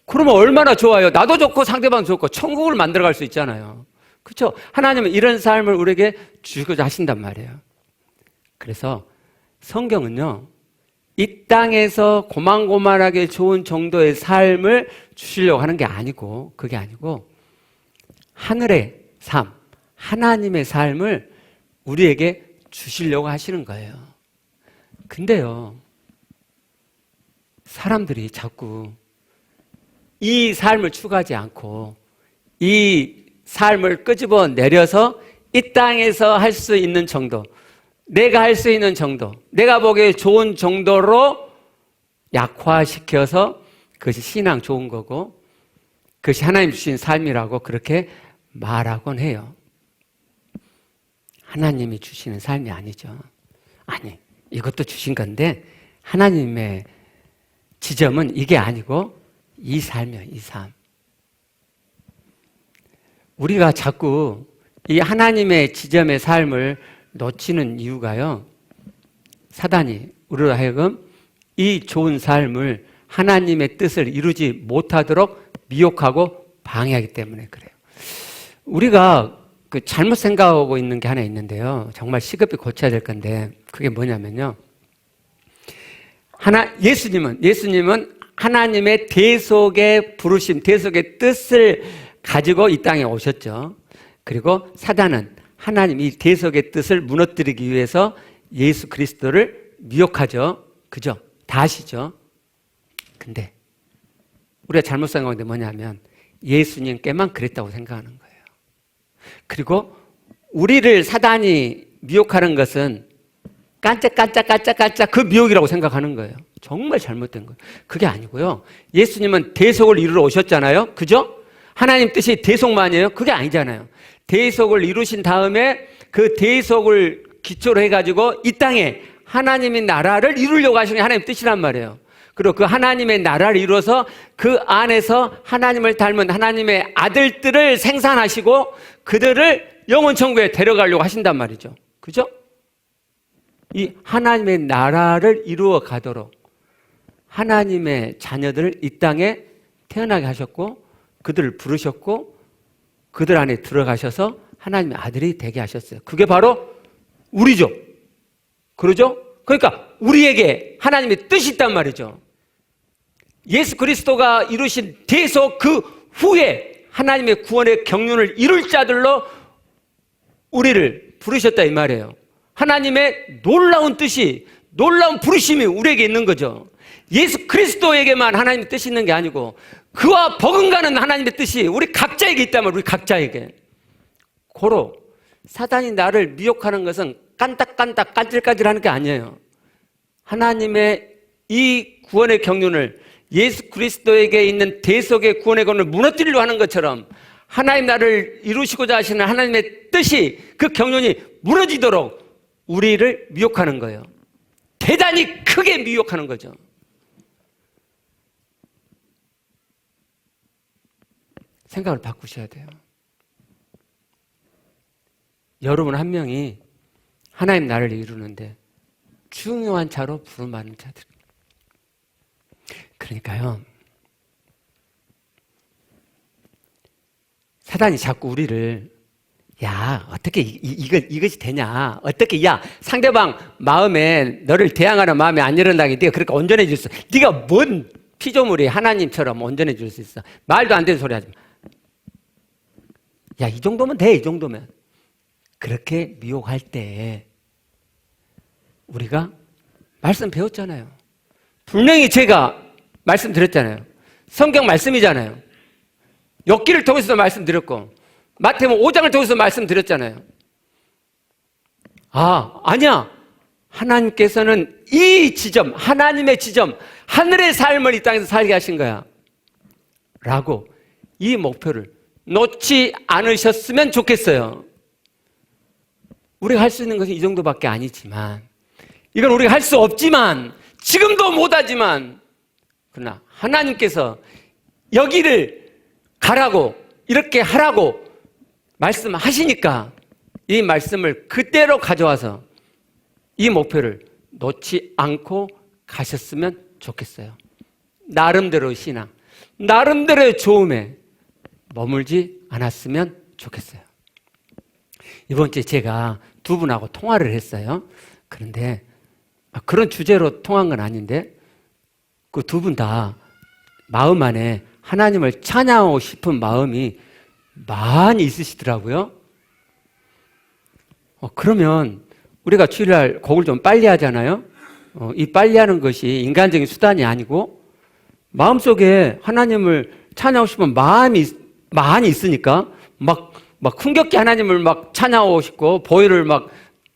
그러면 얼마나 좋아요. 나도 좋고 상대방 좋고 천국을 만들어갈 수 있잖아요. 그렇죠? 하나님은 이런 삶을 우리에게 주시고자 하신단 말이에요. 그래서 성경은요, 이 땅에서 고만고만하게 좋은 정도의 삶을 주시려고 하는 게 아니고, 그게 아니고 하늘의 삶, 하나님의 삶을 우리에게 주시려고 하시는 거예요. 근데요, 사람들이 자꾸 이 삶을 추구하지 않고 이 삶을 끄집어 내려서 이 땅에서 할 수 있는 정도, 내가 할 수 있는 정도, 내가 보기에 좋은 정도로 약화시켜서 그것이 신앙 좋은 거고 그것이 하나님 주신 삶이라고 그렇게 말하곤 해요. 하나님이 주시는 삶이 아니죠. 아니, 이것도 주신 건데 하나님의 지점은 이게 아니고 이 삶이에요, 이 삶. 우리가 자꾸 이 하나님의 지점의 삶을 놓치는 이유가요, 사단이 우리로 하여금 이 좋은 삶을 하나님의 뜻을 이루지 못하도록 미혹하고 방해하기 때문에 그래요. 우리가 잘못 생각하고 있는 게 하나 있는데요, 정말 시급히 고쳐야 될 건데, 그게 뭐냐면요, 예수님은 하나님의 대속의 부르심, 대속의 뜻을 가지고 이 땅에 오셨죠. 그리고 사단은 하나님 이 대속의 뜻을 무너뜨리기 위해서 예수 그리스도를 미혹하죠. 그죠? 다 아시죠? 근데 우리가 잘못 생각하는 게 뭐냐면 예수님께만 그랬다고 생각하는 거예요. 그리고 우리를 사단이 미혹하는 것은 깐짝깐짝 그 미혹이라고 생각하는 거예요. 정말 잘못된 거예요. 그게 아니고요, 예수님은 대속을 이루러 오셨잖아요. 그죠? 하나님 뜻이 대속만이에요? 그게 아니잖아요. 대속을 이루신 다음에 그 대속을 기초로 해가지고 이 땅에 하나님의 나라를 이루려고 하시는 게 하나님 뜻이란 말이에요. 그리고 그 하나님의 나라를 이루어서 그 안에서 하나님을 닮은 하나님의 아들들을 생산하시고 그들을 영원 천국에 데려가려고 하신단 말이죠. 그죠? 이 하나님의 나라를 이루어 가도록 하나님의 자녀들을 이 땅에 태어나게 하셨고 그들을 부르셨고 그들 안에 들어가셔서 하나님의 아들이 되게 하셨어요. 그게 바로 우리죠. 그러죠? 그러니까 우리에게 하나님의 뜻이 있단 말이죠. 예수 그리스도가 이루신 대속 그 후에 하나님의 구원의 경륜을 이룰 자들로 우리를 부르셨다 이 말이에요. 하나님의 놀라운 뜻이, 놀라운 부르심이 우리에게 있는 거죠. 예수 그리스도에게만 하나님의 뜻이 있는 게 아니고 그와 버금가는 하나님의 뜻이 우리 각자에게 있다면 우리 각자에게. 고로 사단이 나를 미혹하는 것은 깐딱깐딱 깐질깐질하는 게 아니에요. 하나님의 이 구원의 경륜을, 예수 그리스도에게 있는 대속의 구원의 경륜을 무너뜨리려 하는 것처럼 하나님 나를 이루시고자 하시는 하나님의 뜻이, 그 경륜이 무너지도록 우리를 미혹하는 거예요. 대단히 크게 미혹하는 거죠. 생각을 바꾸셔야 돼요. 여러분 한 명이 하나님 나라를 이루는데 중요한 자로 부름받는 자들. 그러니까요, 사단이 자꾸 우리를, 야, 어떻게 이것이 되냐? 어떻게, 야, 상대방 마음에, 너를 대항하는 마음에 안 일어나게 네가 그렇게 온전해질 수 있어. 네가 뭔 피조물이 하나님처럼 온전해질 수 있어. 말도 안 되는 소리 하지 마. 야, 이 정도면 돼, 이 정도면. 그렇게 미혹할 때 우리가 말씀 배웠잖아요. 분명히 제가 말씀드렸잖아요. 성경 말씀이잖아요. 욥기를 통해서도 말씀드렸고 마태복음 5장을 통해서 말씀드렸잖아요. 아니야. 하나님께서는 이 지점, 하나님의 지점, 하늘의 삶을 이 땅에서 살게 하신 거야 라고 이 목표를 놓지 않으셨으면 좋겠어요. 우리가 할 수 있는 것은 이 정도밖에 아니지만, 이건 우리가 할 수 없지만, 지금도 못하지만, 그러나 하나님께서 여기를 가라고, 이렇게 하라고 말씀하시니까 이 말씀을 그대로 가져와서 이 목표를 놓지 않고 가셨으면 좋겠어요. 나름대로의 신앙, 나름대로의 좋음에 머물지 않았으면 좋겠어요. 이번 주에 제가 두 분하고 통화를 했어요. 그런데 그런 주제로 통한 건 아닌데 그 두 분 다 마음 안에 하나님을 찬양하고 싶은 마음이 많이 있으시더라고요. 그러면 우리가 주일날 곡을 좀 빨리 하잖아요. 이 빨리 하는 것이 인간적인 수단이 아니고 마음속에 하나님을 찬양하고 싶은 마음이 많이 있으니까 막 흥겹게 하나님을 막 찬양하고 싶고 보혈을 막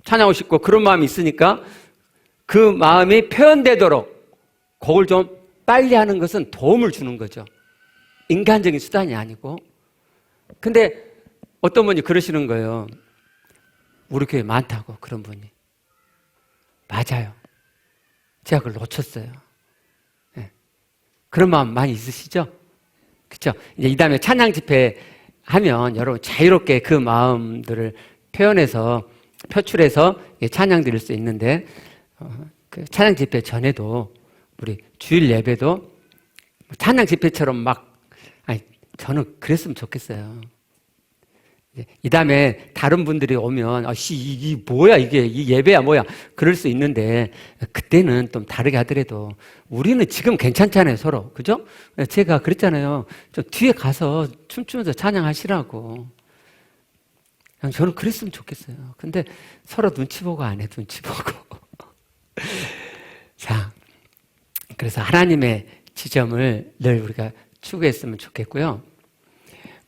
찬양하고 싶고 그런 마음이 있으니까 그 마음이 표현되도록 곡을 좀 빨리 하는 것은 도움을 주는 거죠. 인간적인 수단이 아니고. 근데 어떤 분이 그러시는 거예요. 우리 교회 많다고, 그런 분이. 맞아요. 제가 그걸 놓쳤어요. 네. 그런 마음 많이 있으시죠? 그렇죠? 이제 이 다음에 찬양 집회 하면 여러분 자유롭게 그 마음들을 표현해서 표출해서 찬양 드릴 수 있는데 그 찬양 집회 전에도 우리 주일 예배도 찬양 집회처럼 저는 그랬으면 좋겠어요. 이 다음에 다른 분들이 오면 이게 뭐야 이게 이 예배야 뭐야 그럴 수 있는데 그때는 좀 다르게 하더라도 우리는 지금 괜찮잖아요 서로. 그죠? 제가 그랬잖아요. 좀 뒤에 가서 춤추면서 찬양하시라고. 그냥 저는 그랬으면 좋겠어요. 근데 서로 눈치 보고 안 해. 눈치 보고. 자, 그래서 하나님의 지점을 늘 우리가 추구했으면 좋겠고요.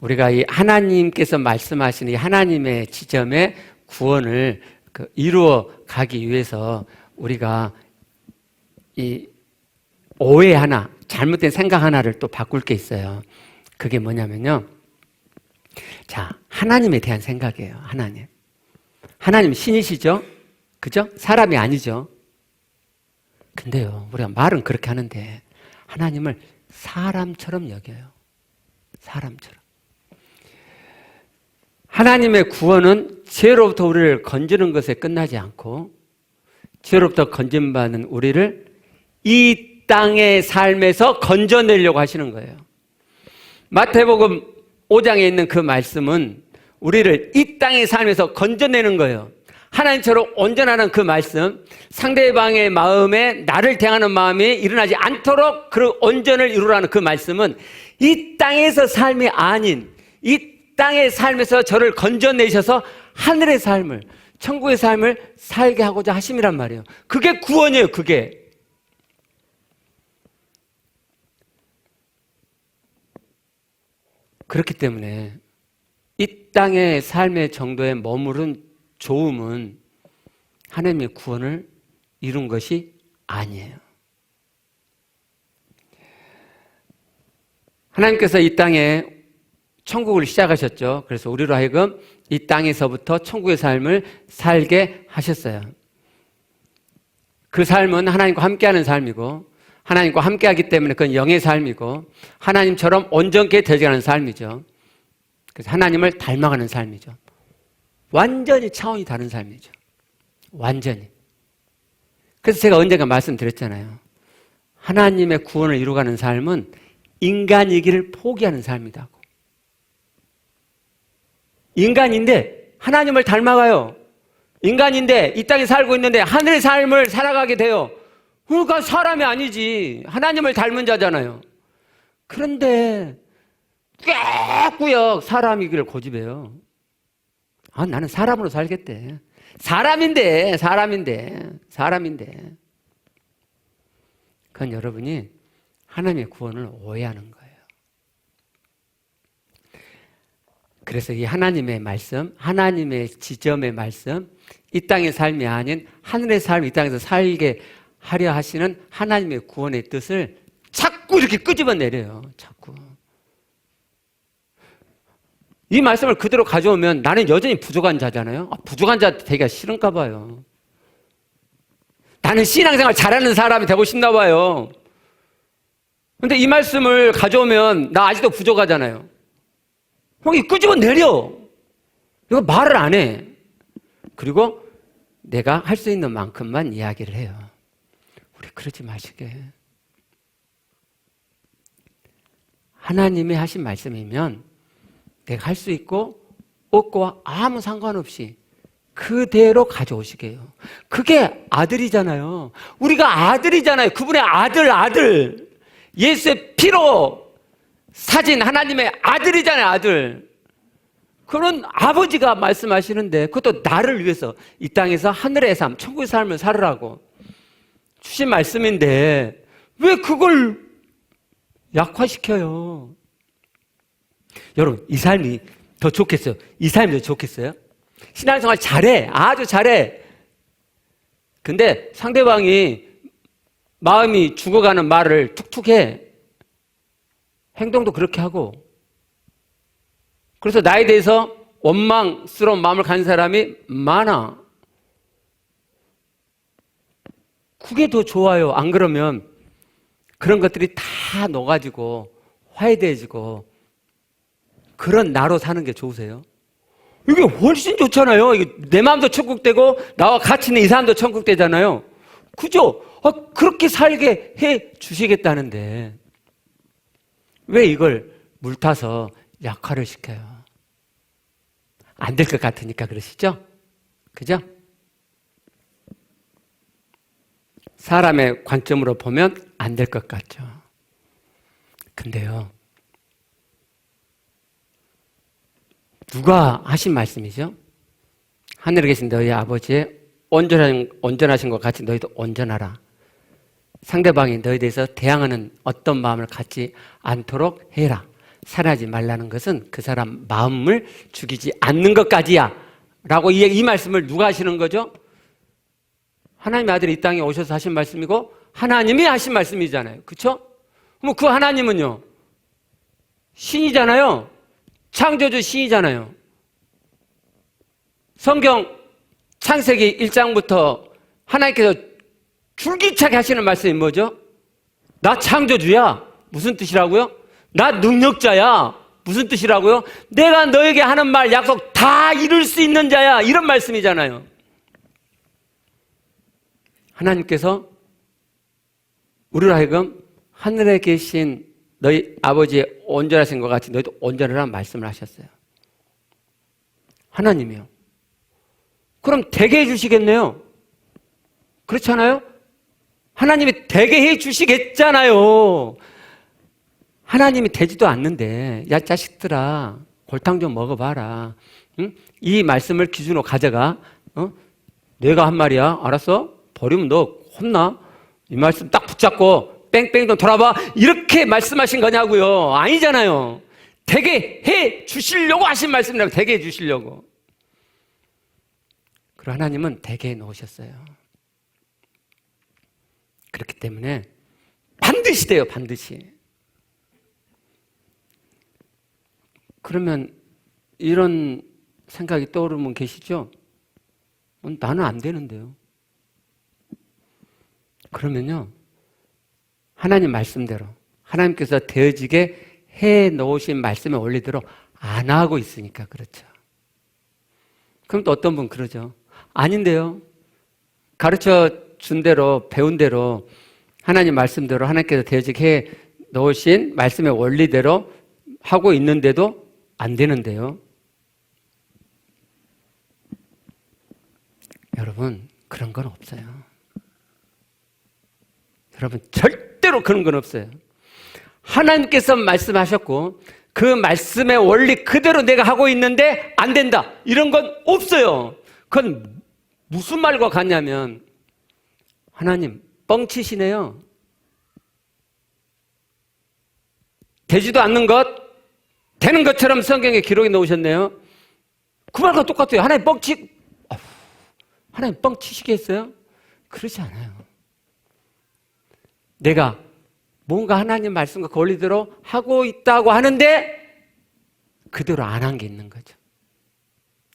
우리가 이 하나님께서 말씀하시는 이 하나님의 지점의 구원을 이루어 가기 위해서 우리가 이 오해 하나, 잘못된 생각 하나를 또 바꿀 게 있어요. 그게 뭐냐면요. 자, 하나님에 대한 생각이에요. 하나님. 하나님 신이시죠? 그죠? 사람이 아니죠. 근데요, 우리가 말은 그렇게 하는데 하나님을 사람처럼 여겨요. 사람처럼. 하나님의 구원은 죄로부터 우리를 건지는 것에 끝나지 않고 죄로부터 건진받는 우리를 이 땅의 삶에서 건져내려고 하시는 거예요. 마태복음 5장에 있는 그 말씀은 우리를 이 땅의 삶에서 건져내는 거예요. 하나님처럼 온전하는 그 말씀, 상대방의 마음에 나를 대하는 마음이 일어나지 않도록 그 온전을 이루라는 그 말씀은 이 땅에서 삶이 아닌 이 땅의 삶에서 저를 건져내셔서 하늘의 삶을, 천국의 삶을 살게 하고자 하심이란 말이에요. 그게 구원이에요, 그게. 그렇기 때문에 이 땅의 삶의 정도에 머무른 좋음은 하나님의 구원을 이룬 것이 아니에요. 하나님께서 이 땅에 천국을 시작하셨죠. 그래서 우리로 하여금 이 땅에서부터 천국의 삶을 살게 하셨어요. 그 삶은 하나님과 함께하는 삶이고 하나님과 함께하기 때문에 그건 영의 삶이고 하나님처럼 온전케 되어가는 삶이죠. 그래서 하나님을 닮아가는 삶이죠. 완전히 차원이 다른 삶이죠. 완전히. 그래서 제가 언젠가 말씀드렸잖아요. 하나님의 구원을 이루어가는 삶은 인간이기를 포기하는 삶이다고. 인간인데 하나님을 닮아가요. 인간인데 이 땅에 살고 있는데 하늘의 삶을 살아가게 돼요. 그러니까 사람이 아니지. 하나님을 닮은 자잖아요. 그런데 꾀꾸역 사람이기를 고집해요. 나는 사람으로 살겠대. 사람인데. 그건 여러분이 하나님의 구원을 오해하는 거예요. 그래서 이 하나님의 말씀, 하나님의 지점의 말씀, 이 땅의 삶이 아닌 하늘의 삶, 이 땅에서 살게 하려 하시는 하나님의 구원의 뜻을 자꾸 이렇게 끄집어내려요. 자꾸. 이 말씀을 그대로 가져오면 나는 여전히 부족한 자잖아요. 부족한 자 되기가 싫은가 봐요. 나는 신앙생활 잘하는 사람이 되고 싶나 봐요. 근데 이 말씀을 가져오면 나 아직도 부족하잖아요. 형이 끄집어내려. 이거 말을 안 해. 그리고 내가 할 수 있는 만큼만 이야기를 해요. 우리 그러지 마시게. 하나님이 하신 말씀이면 내가 할 수 있고 없고 아무 상관없이 그대로 가져오시게요. 그게 아들이잖아요. 우리가 아들이잖아요. 그분의 아들. 예수의 피로 사진 하나님의 아들이잖아요. 아들. 그런 아버지가 말씀하시는데 그것도 나를 위해서 이 땅에서 하늘의 삶, 천국의 삶을 살으라고 주신 말씀인데 왜 그걸 약화시켜요? 여러분, 이 삶이 더 좋겠어요? 이 삶이 더 좋겠어요? 신앙생활 잘해. 아주 잘해. 근데 상대방이 마음이 죽어가는 말을 툭툭 해. 행동도 그렇게 하고. 그래서 나에 대해서 원망스러운 마음을 가진 사람이 많아. 그게 더 좋아요. 안 그러면 그런 것들이 다 녹아지고 화해돼지고 그런 나로 사는 게 좋으세요? 이게 훨씬 좋잖아요. 이게 내 마음도 천국되고 나와 같이 있는 이 사람도 천국되잖아요. 그죠? 그렇게 살게 해 주시겠다는데 왜 이걸 물타서 약화를 시켜요? 안 될 것 같으니까 그러시죠? 그죠? 사람의 관점으로 보면 안 될 것 같죠. 근데요, 누가 하신 말씀이죠? 하늘에 계신 너희 아버지의 온전하신 것 같이 너희도 온전하라. 상대방이 너희에 대해서 대항하는 어떤 마음을 갖지 않도록 해라. 살아지 말라는 것은 그 사람 마음을 죽이지 않는 것까지야. 라고 이 말씀을 누가 하시는 거죠? 하나님의 아들이 이 땅에 오셔서 하신 말씀이고 하나님이 하신 말씀이잖아요. 그렇죠? 그럼 그 하나님은요, 신이잖아요. 창조주 신이잖아요. 성경 창세기 1장부터 하나님께서 줄기차게 하시는 말씀이 뭐죠? 나 창조주야. 무슨 뜻이라고요? 나 능력자야. 무슨 뜻이라고요? 내가 너에게 하는 말, 약속 다 이룰 수 있는 자야. 이런 말씀이잖아요. 하나님께서 우리로 하여금 하늘에 계신 너희 아버지의 온전하신 것 같이 너희도 온전하라는 말씀을 하셨어요. 하나님이요. 그럼 되게 해주시겠네요. 그렇잖아요? 하나님이 되게 해주시겠잖아요. 하나님이 되지도 않는데 야 자식들아 골탕 좀 먹어봐라. 응? 이 말씀을 기준으로 가져가. 내가 한 말이야. 알았어? 버리면 너 혼나. 이 말씀 딱 붙잡고 뺑뺑 좀 돌아봐. 이렇게 말씀하신 거냐고요. 아니잖아요. 되게 해 주시려고 하신 말씀이라고. 되게 해 주시려고. 그리고 하나님은 되게 해 놓으셨어요. 그렇기 때문에 반드시 돼요. 반드시. 그러면 이런 생각이 떠오르는 분 계시죠? 나는 안 되는데요. 그러면요, 하나님 말씀대로 하나님께서 되어지게 해 놓으신 말씀의 원리대로 안 하고 있으니까 그렇죠. 그럼 또 어떤 분 그러죠? 아닌데요. 가르쳐 준 대로 배운 대로 하나님 말씀대로 하나님께서 되어지게 해 놓으신 말씀의 원리대로 하고 있는데도 안 되는데요. 여러분, 그런 건 없어요. 여러분, 절대로 그런 건 없어요. 하나님께서 말씀하셨고 그 말씀의 원리 그대로 내가 하고 있는데 안 된다. 이런 건 없어요. 그건 무슨 말과 같냐면 하나님 뻥치시네요. 되지도 않는 것 되는 것처럼 성경에 기록해 놓으셨네요. 그 말과 똑같아요. 하나님 하나님 뻥치시겠어요? 그러지 않아요. 내가 뭔가 하나님 말씀과 권리대로 하고 있다고 하는데 그대로 안 한 게 있는 거죠.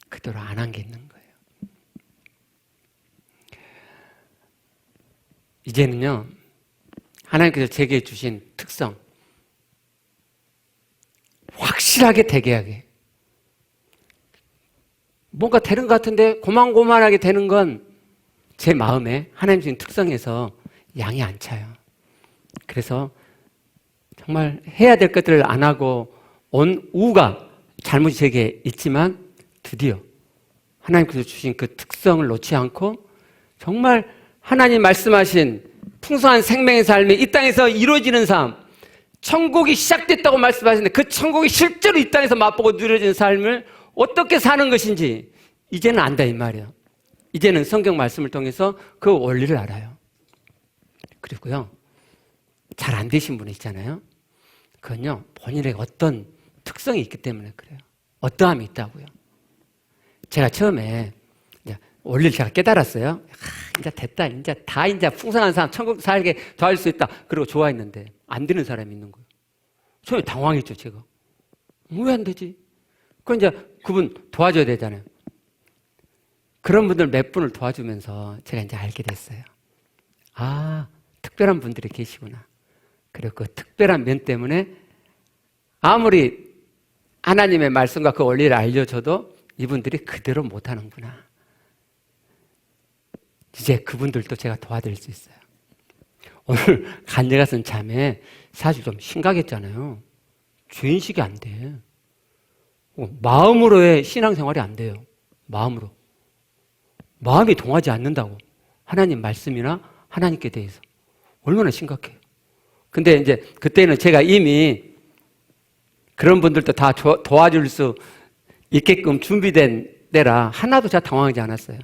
그대로 안 한 게 있는 거예요. 이제는요, 하나님께서 제게 주신 특성, 확실하게 되게 하게. 뭔가 되는 것 같은데 고만고만하게 되는 건 제 마음에 하나님 주신 특성에서 양이 안 차요. 그래서 정말 해야 될 것들을 안 하고 온 우가 잘못이 제게 있지만 드디어 하나님께서 주신 그 특성을 놓지 않고 정말 하나님 말씀하신 풍성한 생명의 삶이 이 땅에서 이루어지는 삶, 천국이 시작됐다고 말씀하시는데 그 천국이 실제로 이 땅에서 맛보고 누려지는 삶을 어떻게 사는 것인지 이제는 안다 이 말이에요. 이제는 성경 말씀을 통해서 그 원리를 알아요. 그리고요, 잘 안 되신 분 있잖아요. 그건요, 본인의 어떤 특성이 있기 때문에 그래요. 어떠함이 있다고요. 제가 처음에 원리를 제가 깨달았어요. 이제 됐다. 이제 풍성한 사람, 천국 살게 도와줄 수 있다. 그리고 좋아했는데 안 되는 사람이 있는 거예요. 처음에 당황했죠, 제가. 왜 안 되지? 그 이제 그분 도와줘야 되잖아요. 그런 분들 몇 분을 도와주면서 제가 이제 알게 됐어요. 아, 특별한 분들이 계시구나. 그리고 그 특별한 면 때문에 아무리 하나님의 말씀과 그 원리를 알려줘도 이분들이 그대로 못하는구나. 이제 그분들도 제가 도와드릴 수 있어요. 오늘 간제가 쓴 자매 사실 좀 심각했잖아요. 죄인식이 안 돼. 마음으로의 신앙생활이 안 돼요. 마음으로. 마음이 동하지 않는다고. 하나님 말씀이나 하나님께 대해서. 얼마나 심각해요. 근데 이제 그때는 제가 이미 그런 분들도 다 도와줄 수 있게끔 준비된 때라 하나도 제가 당황하지 않았어요.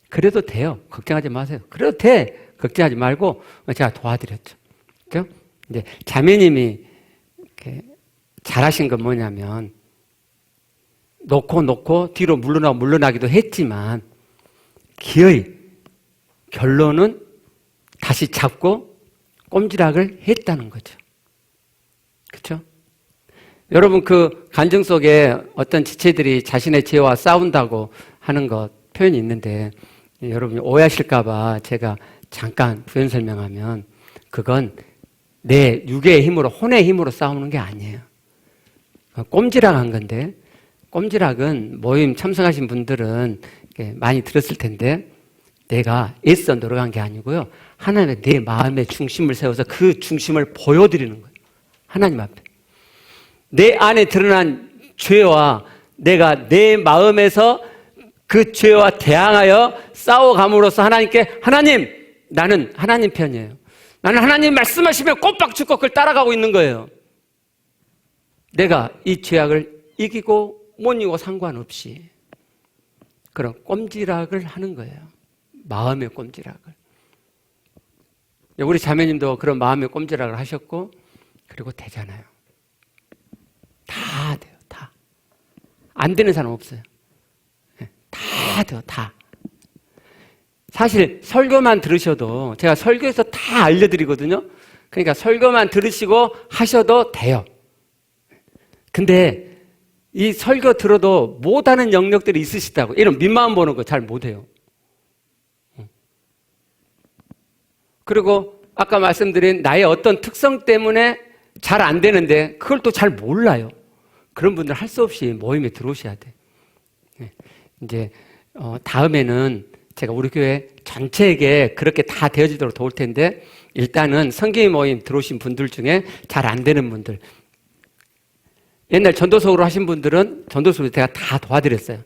그래도 돼요. 걱정하지 마세요. 그래도 돼. 걱정하지 말고 제가 도와드렸죠. 그죠? 이제 자매님이 이렇게 잘하신 건 뭐냐면 놓고 뒤로 물러나기도 했지만 기어이 결론은 다시 잡고 꼼지락을 했다는 거죠. 그렇죠? 여러분 그 간증 속에 어떤 지체들이 자신의 죄와 싸운다고 하는 것 표현이 있는데 여러분이 오해하실까 봐 제가 잠깐 부연 설명하면 그건 내 육의 힘으로 혼의 힘으로 싸우는 게 아니에요. 꼼지락한 건데 꼼지락은 모임 참석하신 분들은 많이 들었을 텐데 내가 애써 노력한 게 아니고요. 하나님의 내 마음의 중심을 세워서 그 중심을 보여드리는 거예요. 하나님 앞에. 내 안에 드러난 죄와 내가 내 마음에서 그 죄와 대항하여 싸워감으로써 하나님께 하나님, 나는 하나님 편이에요. 나는 하나님 말씀하시면 꼬박 죽고 그걸 따라가고 있는 거예요. 내가 이 죄악을 이기고 못 이기고 상관없이 그런 꼼지락을 하는 거예요. 마음의 꼼지락을. 우리 자매님도 그런 마음의 꼼지락을 하셨고 그리고 되잖아요. 다 돼요. 다. 안 되는 사람 없어요. 다 돼요. 다. 사실 설교만 들으셔도 제가 설교에서 다 알려드리거든요. 그러니까 설교만 들으시고 하셔도 돼요. 근데 이 설교 들어도 못하는 영역들이 있으시다고. 이런 밑만 보는 거 잘 못해요. 그리고 아까 말씀드린 나의 어떤 특성 때문에 잘 안 되는데 그걸 또 잘 몰라요. 그런 분들 할 수 없이 모임에 들어오셔야 돼. 이제 다음에는 제가 우리 교회 전체에게 그렇게 다 되어지도록 도울 텐데 일단은 성경의 모임 들어오신 분들 중에 잘 안 되는 분들 옛날 전도석으로 하신 분들은 전도석으로 제가 다 도와드렸어요.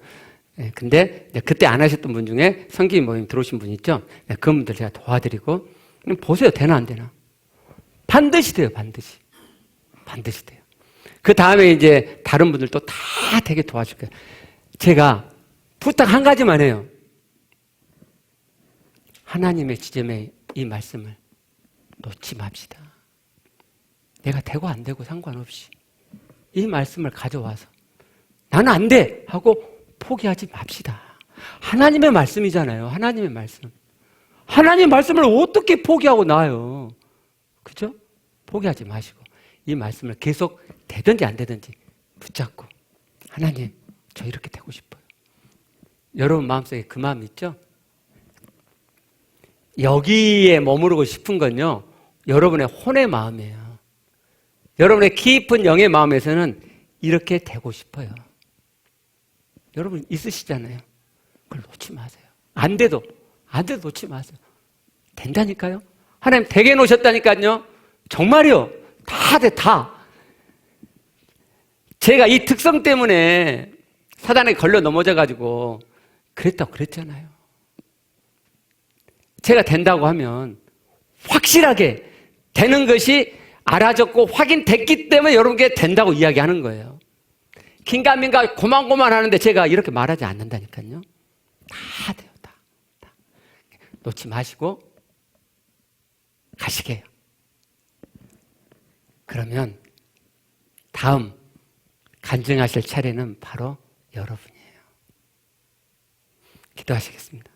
근데 그때 안 하셨던 분 중에 성경의 모임 들어오신 분 있죠? 그 분들 제가 도와드리고 보세요. 되나 안 되나? 반드시 돼요. 반드시. 반드시 돼요. 그 다음에 이제 다른 분들도 다 되게 도와줄 거예요. 제가 부탁 한 가지만 해요. 하나님의 지점에 이 말씀을 놓지 맙시다. 내가 되고 안 되고 상관없이 이 말씀을 가져와서 나는 안 돼! 하고 포기하지 맙시다. 하나님의 말씀이잖아요. 하나님의 말씀. 하나님의 말씀을 어떻게 포기하고 나요? 그죠? 포기하지 마시고 이 말씀을 계속 되든지 안 되든지 붙잡고 하나님, 저 이렇게 되고 싶어요. 여러분 마음속에 그 마음 있죠? 여기에 머무르고 싶은 건요, 여러분의 혼의 마음이에요. 여러분의 깊은 영의 마음에서는 이렇게 되고 싶어요. 여러분 있으시잖아요. 그걸 놓지 마세요. 안 돼도 놓지 마세요. 된다니까요. 하나님 되게 놓으셨다니까요. 정말요. 다 돼, 다. 제가 이 특성 때문에 사단에 걸려 넘어져가지고 그랬다고 그랬잖아요. 제가 된다고 하면 확실하게 되는 것이 알아졌고 확인됐기 때문에 여러분께 된다고 이야기하는 거예요. 긴가민가 고만고만 하는데 제가 이렇게 말하지 않는다니까요. 다 돼요, 다. 놓지 마시고 가시게요. 그러면 다음 간증하실 차례는 바로 여러분이에요. 기도하시겠습니다.